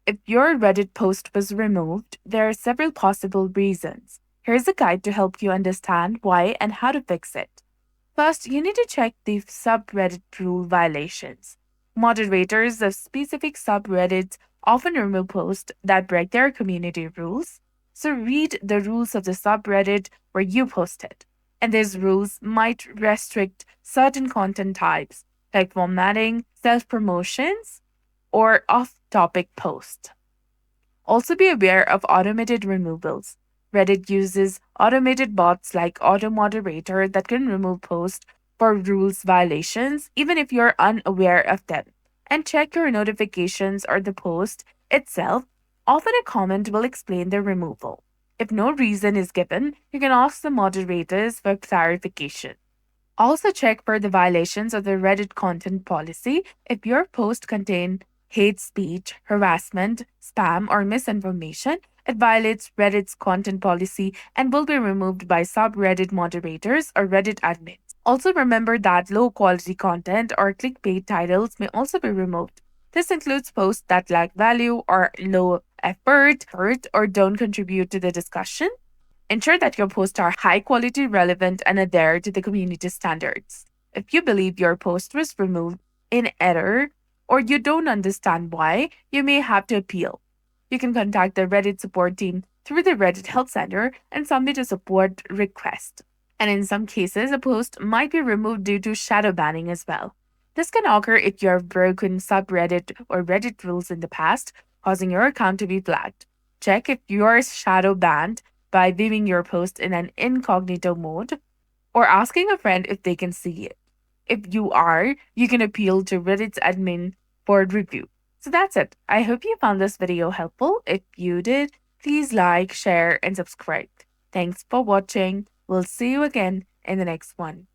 If your Reddit post was removed, there are several possible reasons. Here's a guide to help you understand why and how to fix it. First, you need to check the subreddit rule violations. Moderators of specific subreddits often remove posts that break their community rules, so read the rules of the subreddit where you posted. And these rules might restrict certain content types, like formatting, self promotions, or off topic posts. Also, be aware of automated removals. Reddit uses automated bots like Auto Moderator that can remove posts for rules violations, even if you're unaware of them. And check your notifications or the post itself. Often, a comment will explain the removal. If no reason is given, you can ask the moderators for clarification. Also, check for the violations of the Reddit content policy. If your post contains hate speech, harassment, spam, or misinformation, it violates Reddit's content policy and will be removed by subreddit moderators or Reddit admins. Also, remember that low quality content or clickbait titles may also be removed. This includes posts that lack value or low effort or don't contribute to the discussion. Ensure that your posts are high quality, relevant, and adhere to the community standards. If you believe your post was removed in error or you don't understand why, you may have to appeal. You can contact the Reddit support team through the Reddit Help Center and submit a support request. And in some cases, a post might be removed due to shadow banning as well. This can occur if you have broken subreddit or Reddit rules in the past, causing your account to be flagged. Check if you are shadow banned by viewing your post in an incognito mode or asking a friend if they can see it. If you are, you can appeal to Reddit's admin for review. So that's it. I hope you found this video helpful. If you did, please like, share, and subscribe. Thanks for watching. We'll see you again in the next one.